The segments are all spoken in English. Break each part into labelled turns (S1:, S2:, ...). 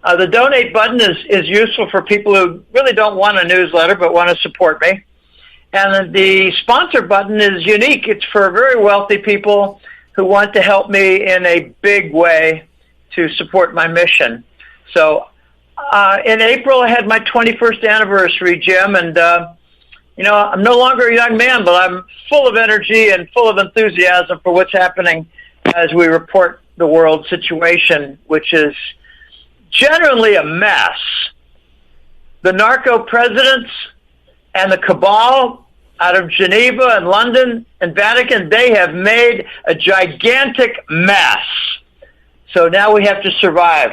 S1: The donate button is useful for people who really don't want a newsletter but want to support me. And the sponsor button is unique. It's for very wealthy people who want to help me in a big way to support my mission. So in April, I had my 21st anniversary, Jim, and I'm no longer a young man, but I'm full of energy and full of enthusiasm for what's happening as we report the world situation, which is generally a mess. The narco presidents and the cabal out of Geneva and London and Vatican, they have made a gigantic mess. So now we have to survive.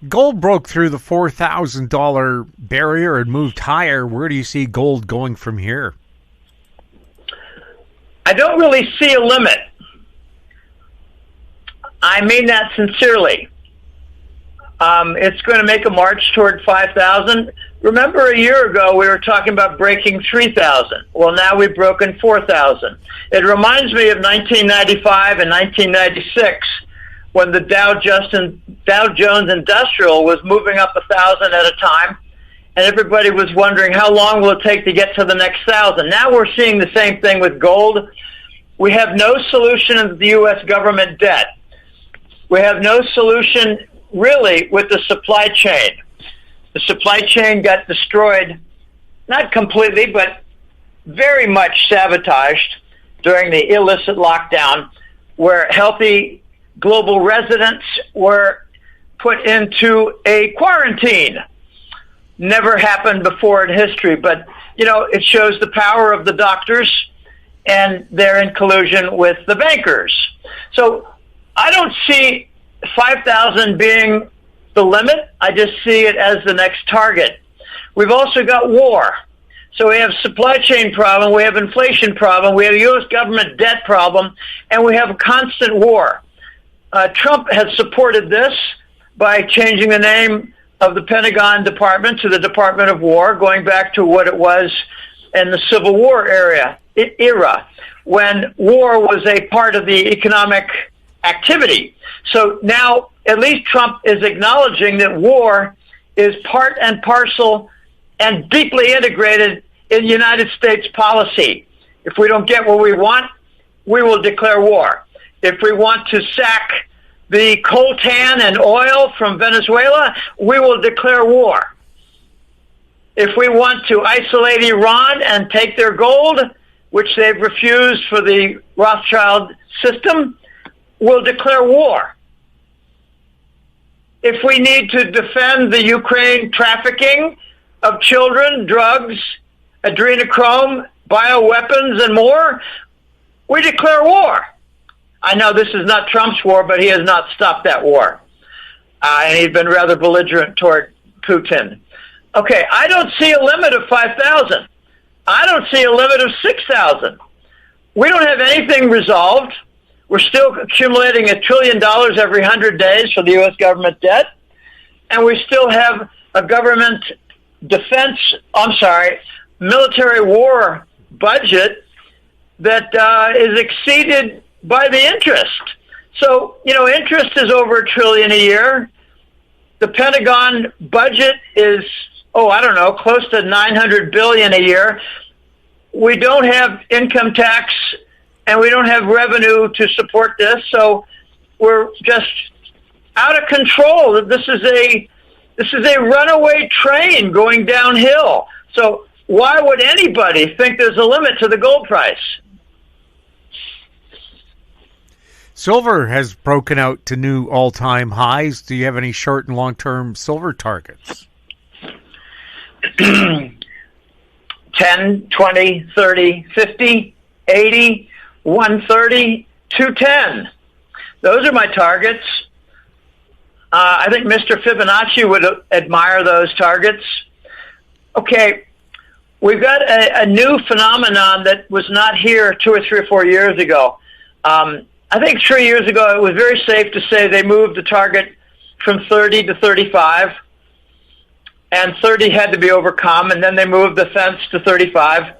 S2: Gold broke through the $4,000 barrier and moved higher. Where do you see gold going from here?
S1: I don't really see a limit. I mean that sincerely. It's going to make a march toward 5,000. Remember a year ago we were talking about breaking 3,000. Well, now we've broken 4,000. It reminds me of 1995 and 1996 when the Dow Jones Industrial was moving up 1,000 at a time, and everybody was wondering how long will it take to get to the next 1,000. Now we're seeing the same thing with gold. We have no solution in the U.S. government debt. We have no solution really with the supply chain. The supply chain got destroyed, not completely, but very much sabotaged during the illicit lockdown, where healthy global residents were put into a quarantine. Never happened before in history, but it shows the power of the doctors, and they're in collusion with the bankers. So I don't see 5,000 being the limit. I just see it as the next target. We've also got war. So we have supply chain problem, we have inflation problem, we have a U.S. government debt problem, and we have a constant war. Trump has supported this by changing the name of the Pentagon Department to the Department of War, going back to what it was in the Civil War era, when war was a part of the economic activity. So now at least Trump is acknowledging that war is part and parcel and deeply integrated in United States policy. If we don't get what we want, we will declare war. If we want to sack the coltan and oil from Venezuela, we will declare war. If we want to isolate Iran and take their gold, which they've refused for the Rothschild system, we'll declare war. If we need to defend the Ukraine trafficking of children, drugs, adrenochrome, bioweapons, and more, we declare war. I know this is not Trump's war, but he has not stopped that war. And he's been rather belligerent toward Putin. Okay, I don't see a limit of 5,000. I don't see a limit of 6,000. We don't have anything resolved. We're still accumulating $1 trillion every 100 days for the U.S. government debt. And we still have a government military war budget that is exceeded by the interest. So, interest is over $1 trillion a year. The Pentagon budget is, close to $900 billion a year. We don't have income tax and we don't have revenue to support this, so we're just out of control. This is a runaway train going downhill. So why would anybody think there's a limit to the gold price?
S2: Silver has broken out to new all-time highs. Do you have any short and long-term silver targets?
S1: 10, 20, 30, 50, 80, 130, 210. Those are my targets. I think Mr. Fibonacci would admire those targets. Okay, we've got a new phenomenon that was not here 2 or 3 or 4 years ago. I think 3 years ago it was very safe to say they moved the target from 30 to 35, and 30 had to be overcome, and then they moved the fence to 35.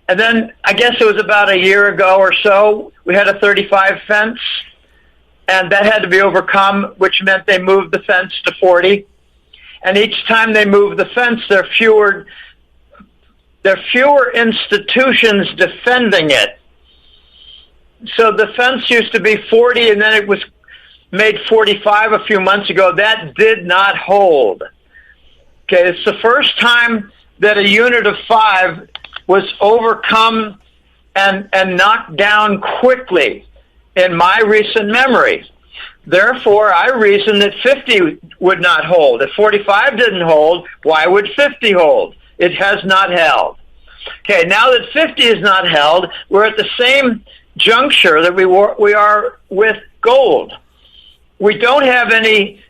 S1: And then I guess it was about a year ago or so, we had a 35 fence. and that had to be overcome, which meant they moved the fence to 40. And each time they moved the fence, there are fewer institutions defending it. So the fence used to be 40, and then it was made 45 a few months ago. That did not hold. Okay, it's the first time that a unit of 5 was overcome and knocked down quickly in my recent memory. Therefore, I reason that 50 would not hold. If 45 didn't hold, why would 50 hold? It has not held. Okay, now that 50 is not held, we're at the same juncture that we are with gold. We don't have any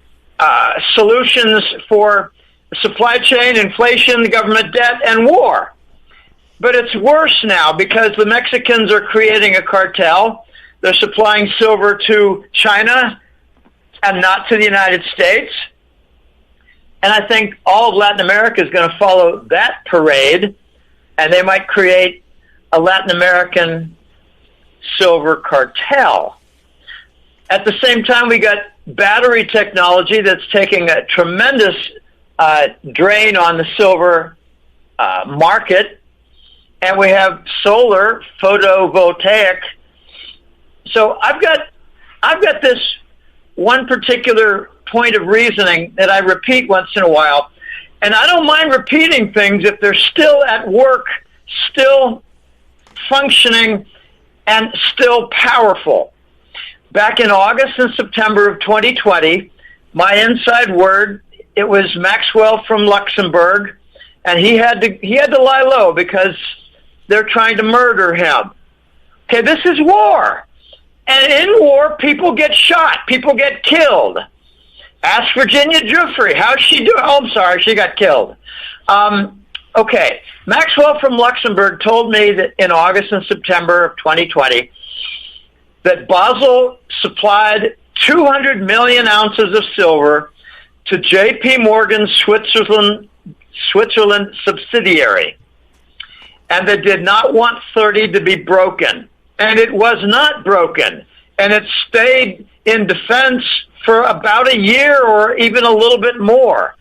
S1: solutions for supply chain, inflation, government debt, and war. But it's worse now because the Mexicans are creating a cartel. They're supplying silver to China and not to the United States. And I think all of Latin America is going to follow that parade, and they might create a Latin American silver cartel. At the same time, we got battery technology that's taking a tremendous drain on the silver market, and we have solar photovoltaic. So I've got this one particular point of reasoning that I repeat once in a while, and I don't mind repeating things if they're still at work, still functioning, and still powerful. Back in August and September of 2020, my inside word, it was Maxwell from Luxembourg, and he had to lie low because they're trying to murder him. Okay, this is war. And in war, people get shot. People get killed. Ask Virginia Giuffre. How's she doing? Oh, I'm sorry, she got killed. Okay, Maxwell from Luxembourg told me that in August and September of 2020 that Basel supplied 200 million ounces of silver to J.P. Morgan Switzerland subsidiary. And they did not want 30 to be broken. And it was not broken. And it stayed in defense for about a year or even a little bit more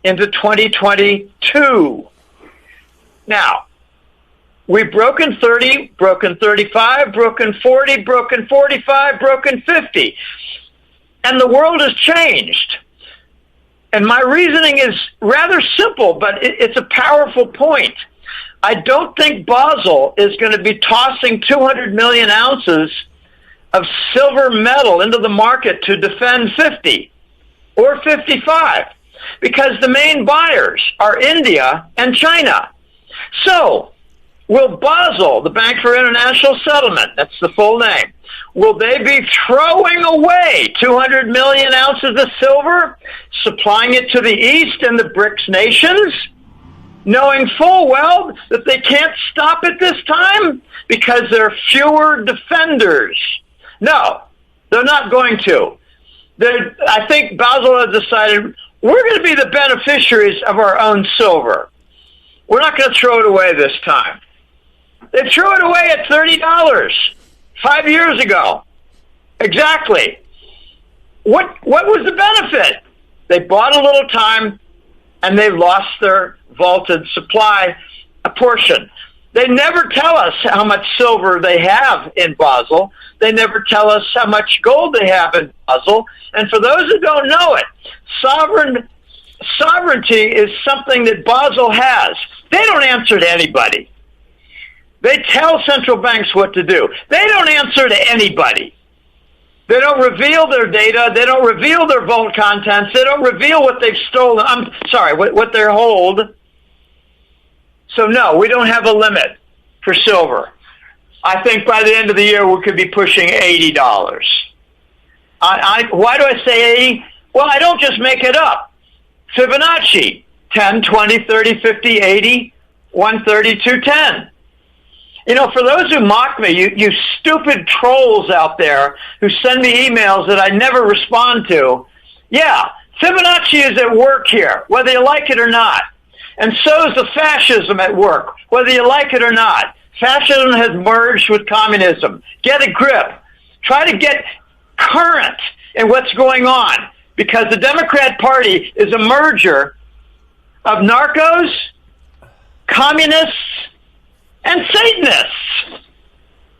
S1: into 2022. Now, we've broken 30, broken 35, broken 40, broken 45, broken 50. And the world has changed. And my reasoning is rather simple, but it's a powerful point. I don't think Basel is going to be tossing 200 million ounces of silver metal into the market to defend 50 or 55 because the main buyers are India and China. So, will Basel, the Bank for International Settlement, that's the full name, will they be throwing away 200 million ounces of silver, supplying it to the East and the BRICS nations, knowing full well that they can't stop it this time because there are fewer defenders? No, they're not going to. I think Basel has decided we're going to be the beneficiaries of our own silver. We're not going to throw it away this time. They threw it away at $30 5 years ago. Exactly. What was the benefit? They bought a little time, and they lost their vaulted supply a portion. They never tell us how much silver they have in Basel. They never tell us how much gold they have in Basel. And for those who don't know it, sovereignty is something that Basel has. They don't answer to anybody. They tell central banks what to do. They don't answer to anybody. They don't reveal their data. They don't reveal their vault contents. They don't reveal what they've stolen. I'm sorry, what they hold. So no, we don't have a limit for silver. I think by the end of the year we could be pushing $80. Why do I say 80? Well, I don't just make it up. Fibonacci, 10, 20, 30, 50, 80, 130, 210. You know, for those who mock me, you stupid trolls out there who send me emails that I never respond to, yeah, Fibonacci is at work here, whether you like it or not. And so is the fascism at work, whether you like it or not. Fascism has merged with communism. Get a grip. Try to get current in what's going on, because the Democrat Party is a merger of narcos, communists, and Satanists.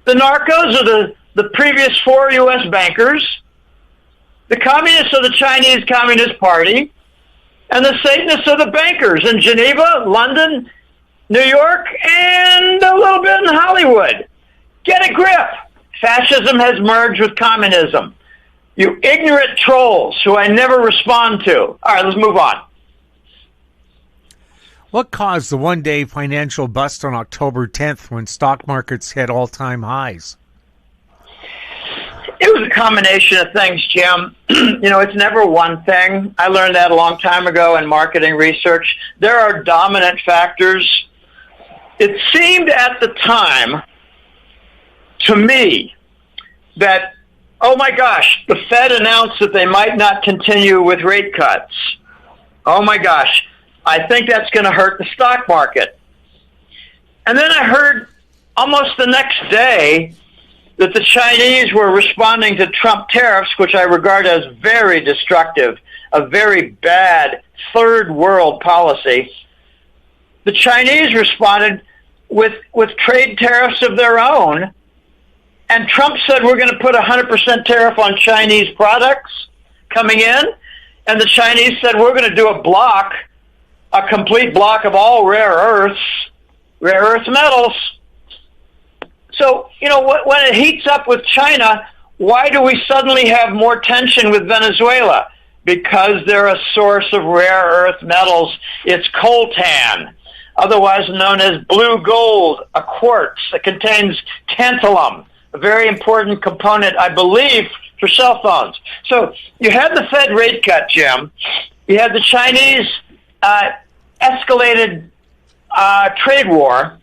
S1: The narcos are the previous 4 U.S. bankers, the communists are the Chinese Communist Party, and the Satanists are the bankers in Geneva, London, New York, and a little bit in Hollywood. Get a grip. Fascism has merged with communism. You ignorant trolls who I never respond to. All right, let's move on.
S2: What caused the one-day financial bust on October 10th when stock markets hit all-time highs?
S1: It was a combination of things, Jim. It's never one thing. I learned that a long time ago in marketing research. There are dominant factors. It seemed at the time to me that, oh my gosh, the Fed announced that they might not continue with rate cuts. Oh my gosh, I think that's going to hurt the stock market. And then I heard almost the next day that the Chinese were responding to Trump tariffs, which I regard as very destructive, a very bad third world policy. The Chinese responded with trade tariffs of their own, and Trump said we're going to put a 100% tariff on Chinese products coming in, and the Chinese said we're going to do a complete block of all rare earth metals. So, when it heats up with China, why do we suddenly have more tension with Venezuela? Because they're a source of rare earth metals. It's coltan, otherwise known as blue gold, a quartz that contains tantalum, a very important component, I believe, for cell phones. So you had the Fed rate cut, Jim. You had the Chinese escalated trade war.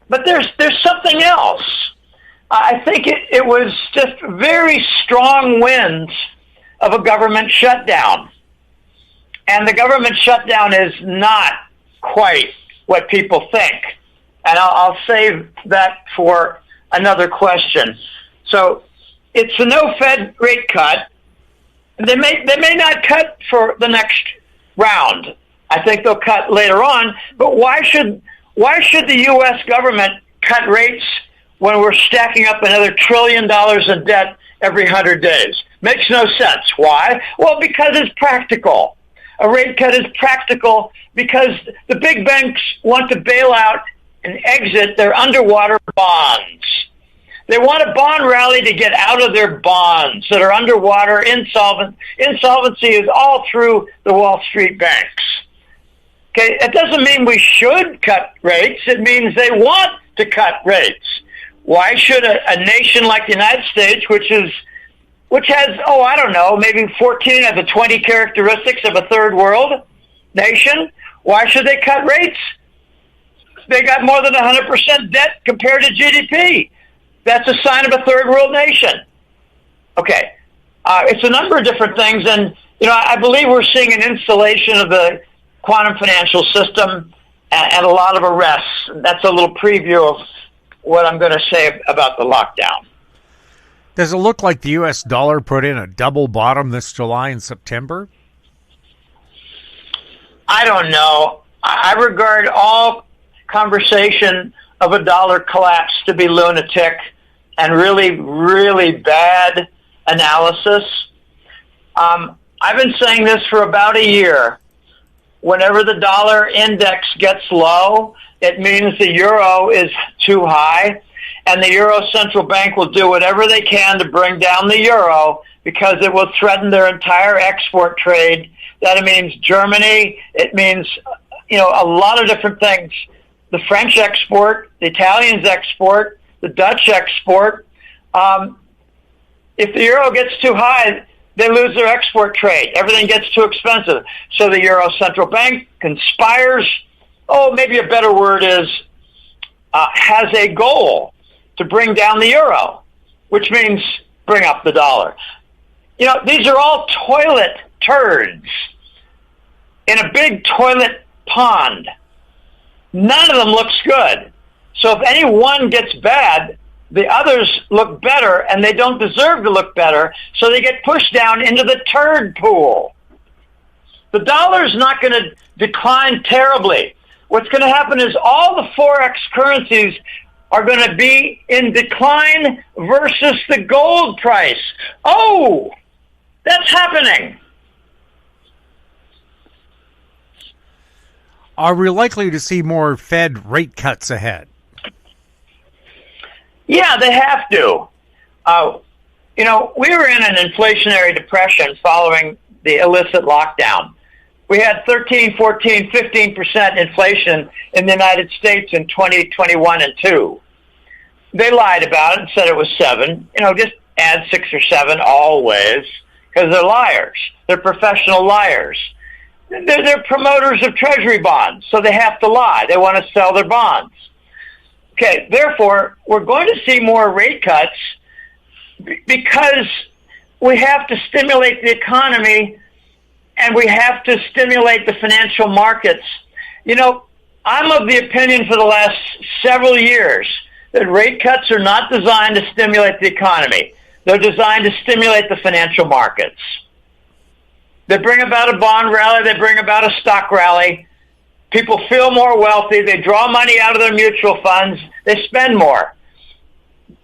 S1: But there's something else. I think it was just very strong winds of a government shutdown. And the government shutdown is not quite what people think. And I'll save that for another question. So it's a no Fed rate cut. They may not cut for the next round. I think they'll cut later on. But why should the U.S. government cut rates when we're stacking up another $1 trillion in debt every 100 days? Makes no sense. Why? Well, because it's practical. A rate cut is practical because the big banks want to bail out and exit their underwater bonds. They want a bond rally to get out of their bonds that are underwater, insolvent. Insolvency is all through the Wall Street banks. Okay, it doesn't mean we should cut rates. It means they want to cut rates. Why should a nation like the United States, which has, maybe 14 of the 20 characteristics of a third world nation, why should they cut rates? They got more than 100% debt compared to GDP. That's a sign of a third world nation. Okay, it's a number of different things, and I believe we're seeing an installation of the quantum financial system and a lot of arrests. That's a little preview of what I'm going to say about the lockdown.
S2: Does it look like the U.S. dollar put in a double bottom this July and September?
S1: I don't know. I regard all conversation of a dollar collapse to be lunatic and really, really bad analysis. I've been saying this for about a year. Whenever the dollar index gets low, it means the euro is too high, and the Euro Central Bank will do whatever they can to bring down the euro because it will threaten their entire export trade. That means Germany. It means, a lot of different things. The French export, the Italians export, the Dutch export. If the euro gets too high, they lose their export trade. Everything gets too expensive. So the Euro Central Bank conspires, maybe a better word is, has a goal to bring down the euro, which means bring up the dollar. These are all toilet turds in a big toilet pond. None of them looks good. So if any one gets bad, the others look better, and they don't deserve to look better, so they get pushed down into the turd pool. The dollar's not going to decline terribly. What's going to happen is all the Forex currencies are going to be in decline versus the gold price. Oh, that's happening.
S2: Are we likely to see more Fed rate cuts ahead?
S1: Yeah, they have to. We were in an inflationary depression following the illicit lockdown. We had 13, 14, 15% inflation in the United States in 2021 and 2. They lied about it and said it was 7. Just add 6 or 7 always, because they're liars. They're professional liars. They're promoters of treasury bonds, so they have to lie. They want to sell their bonds. Okay, therefore, we're going to see more rate cuts because we have to stimulate the economy and we have to stimulate the financial markets. I'm of the opinion for the last several years that rate cuts are not designed to stimulate the economy. They're designed to stimulate the financial markets. They bring about a bond rally. They bring about a stock rally. People feel more wealthy. They draw money out of their mutual funds. They spend more.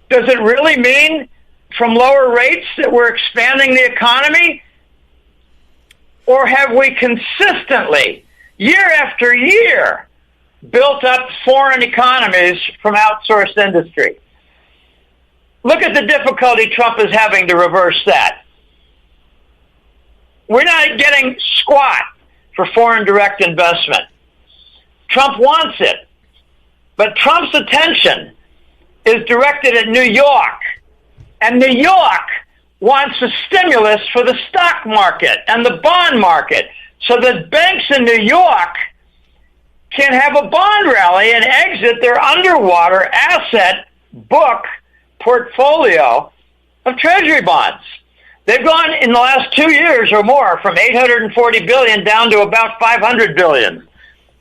S1: Does it really mean from lower rates that we're expanding the economy? Or have we consistently, year after year, built up foreign economies from outsourced industry? Look at the difficulty Trump is having to reverse that. We're not getting squat for foreign direct investment. Trump wants it, but Trump's attention is directed at New York, and New York wants a stimulus for the stock market and the bond market so that banks in New York can have a bond rally and exit their underwater asset book portfolio of treasury bonds. They've gone in the last 2 years or more from $840 billion down to about $500 billion.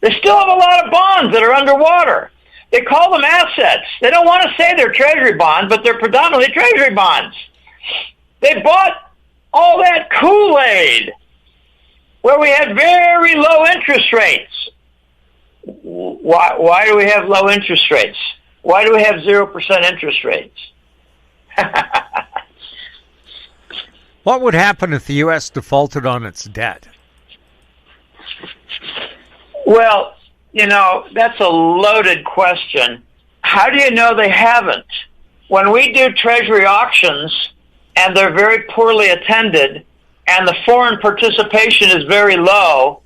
S1: They still have a lot of bonds that are underwater. They call them assets. They don't want to say they're treasury bonds, but they're predominantly treasury bonds. They bought all that Kool-Aid where we had very low interest rates. Why do we have low interest rates? Why do we have 0% interest rates?
S2: What would happen if the U.S. defaulted on its debt?
S1: Well, that's a loaded question. How do you know they haven't? When we do treasury auctions and they're very poorly attended and the foreign participation is very low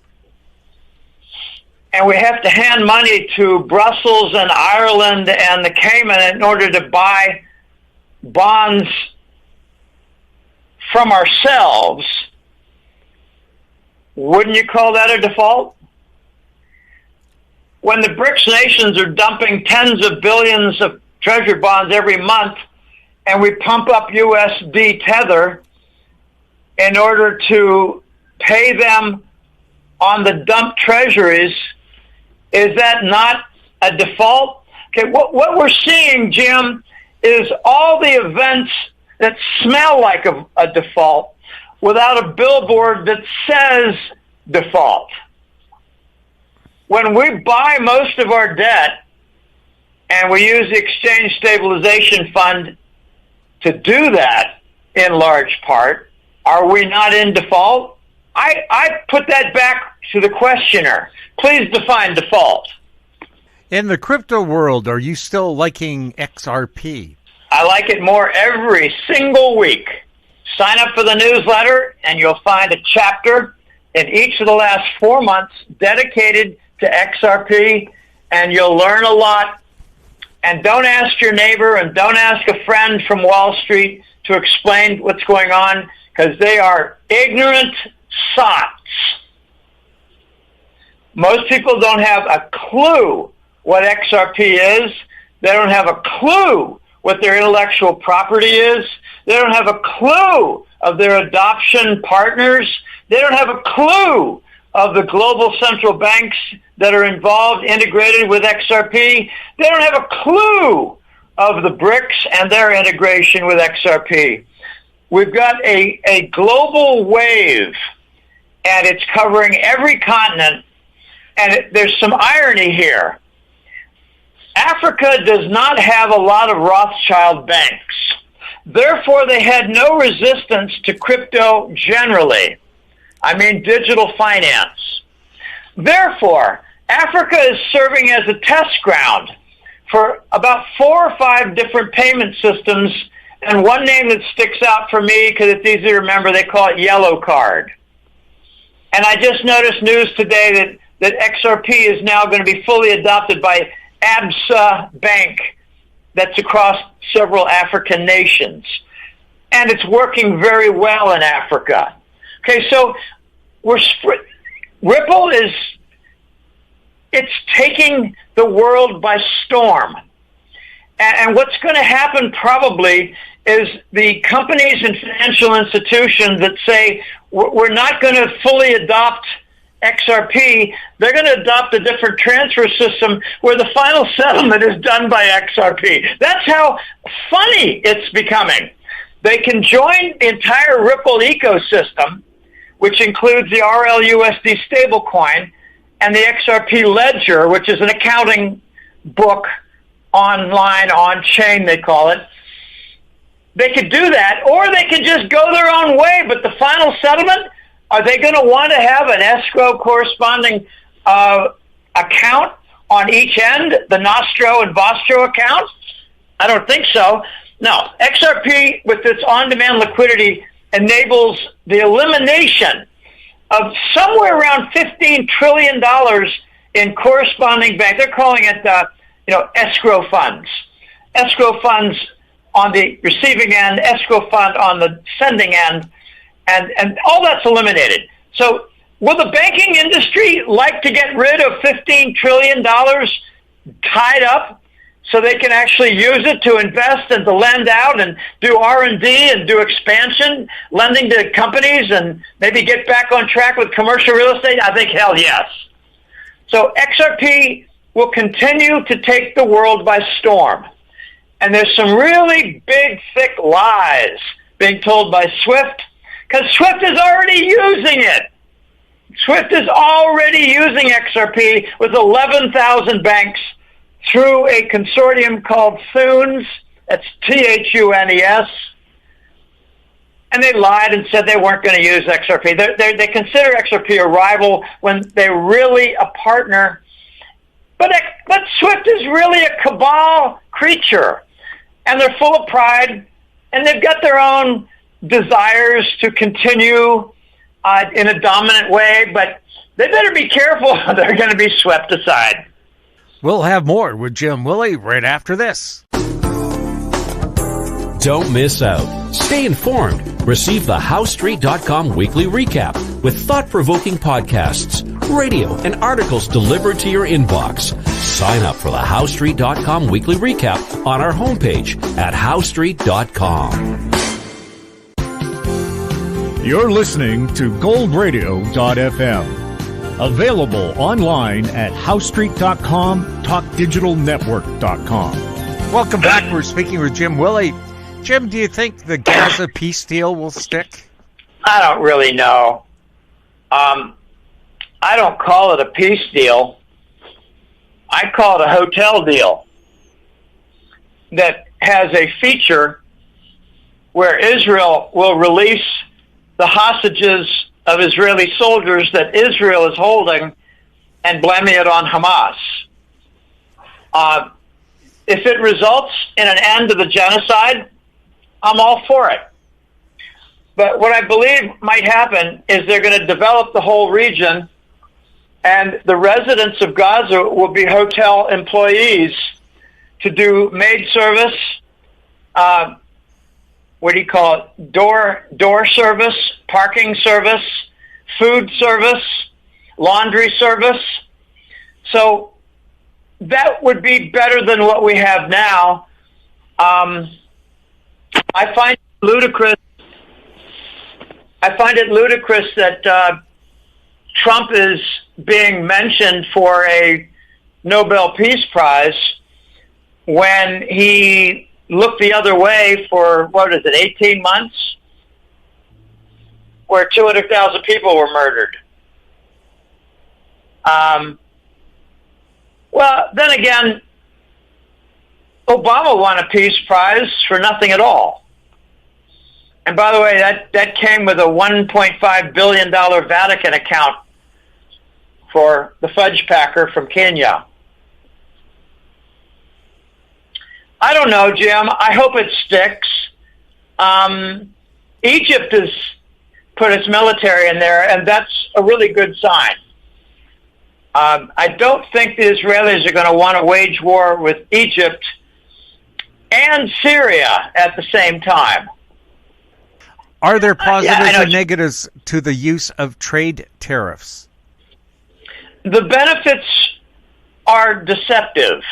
S1: and we have to hand money to Brussels and Ireland and the Cayman in order to buy bonds from ourselves, wouldn't you call that a default? When the BRICS nations are dumping tens of billions of treasury bonds every month and we pump up USD tether in order to pay them on the dumped treasuries, is that not a default? Okay, what we're seeing, Jim, is all the events that smell like a default without a billboard that says default. When we buy most of our debt and we use the Exchange Stabilization Fund to do that in large part, are we not in default? I put that back to the questioner. Please define default.
S2: In the crypto world, are you still liking XRP?
S1: I like it more every single week. Sign up for the newsletter and you'll find a chapter in each of the last 4 months dedicated to XRP, and you'll learn a lot. And don't ask your neighbor and don't ask a friend from Wall Street to explain what's going on, because they are ignorant sots. Most people don't have a clue what XRP is. They don't have a clue what their intellectual property is. They don't have a clue of their adoption partners. They don't have a clue of the global central banks that are involved, integrated with XRP. They don't have a clue of the BRICS and their integration with XRP. We've got a global wave, and it's covering every continent, and there's some irony here. Africa does not have a lot of Rothschild banks. Therefore, they had no resistance to crypto generally. I mean, digital finance. Therefore, Africa is serving as a test ground for about 4 or 5 different payment systems, and one name that sticks out for me, because it's easy to remember, they call it Yellow Card. And I just noticed news today that XRP is now going to be fully adopted by ABSA Bank, that's across several African nations. And it's working very well in Africa. Okay, so Ripple it's taking the world by storm. And what's going to happen probably is the companies and financial institutions that say, we're not going to fully adopt XRP, they're going to adopt a different transfer system where the final settlement is done by XRP. That's how funny it's becoming. They can join the entire Ripple ecosystem, which includes the RLUSD stablecoin and the XRP ledger, which is an accounting book online, on-chain they call it. They could do that, or they could just go their own way, but the final settlement, are they going to want to have an escrow corresponding account on each end, the Nostro and Vostro account? I don't think so. No, XRP with its on-demand liquidity enables the elimination of somewhere around $15 trillion in corresponding bank. They're calling it, escrow funds. Escrow funds on the receiving end, escrow fund on the sending end. And all that's eliminated. So will the banking industry like to get rid of $15 trillion tied up so they can actually use it to invest and to lend out and do R&D and do expansion, lending to companies, and maybe get back on track with commercial real estate? I think, hell yes. So XRP will continue to take the world by storm. And there's some really big, thick lies being told by SWIFT, because SWIFT is already using it. SWIFT is already using XRP with 11,000 banks through a consortium called Thunes. That's THUNES. And they lied and said they weren't going to use XRP. They consider XRP a rival when they're really a partner. But SWIFT is really a cabal creature. And they're full of pride. And they've got their own desires to continue in a dominant way, but they better be careful. They're going to be swept aside.
S2: We'll have more with Jim Willie right after this.
S3: Don't miss out. Stay informed. Receive the HowStreet.com weekly recap with thought-provoking podcasts, radio, and articles delivered to your inbox. Sign up for the HowStreet.com weekly recap on our homepage at HowStreet.com.
S4: You're listening to goldradio.fm. Available online at HowStreet.com, TalkDigitalNetwork.com.
S2: Welcome back. We're speaking with Jim Willie. Jim, do you think the Gaza peace deal will stick?
S1: I don't really know. I don't call it a peace deal. I call it a hotel deal that has a feature where Israel will release the hostages of Israeli soldiers that Israel is holding and blaming it on Hamas. If it results in an end to the genocide, I'm all for it. But what I believe might happen is they're going to develop the whole region, and the residents of Gaza will be hotel employees to do maid service, door service, parking service, food service, laundry service. So that would be better than what we have now. I find it ludicrous that Trump is being mentioned for a Nobel Peace Prize when he looked the other way for, 18 months, where 200,000 people were murdered. Well, then again, Obama won a Peace Prize for nothing at all. And by the way, that came with a $1.5 billion Vatican account for the fudge packer from Kenya. I don't know, Jim. I hope it sticks. Egypt has put its military in there, and that's a really good sign. I don't think the Israelis are going to want to wage war with Egypt and Syria at the same time.
S2: Are there positives and negatives to the use of trade tariffs?
S1: The benefits are deceptive.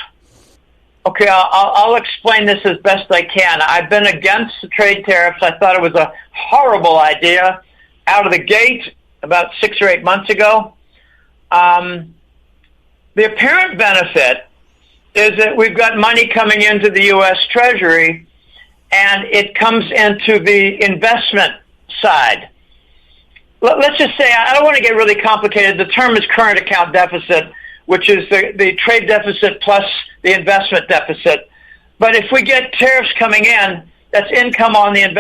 S1: Okay, I'll explain this as best I can. I've been against the trade tariffs. I thought it was a horrible idea out of the gate about 6 or 8 months ago. The apparent benefit is that we've got money coming into the U.S. Treasury, and it comes into the investment side. Let's just say, I don't want to get really complicated. The term is current account deficit, which is the trade deficit plus the investment deficit. But if we get tariffs coming in, that's income on the investment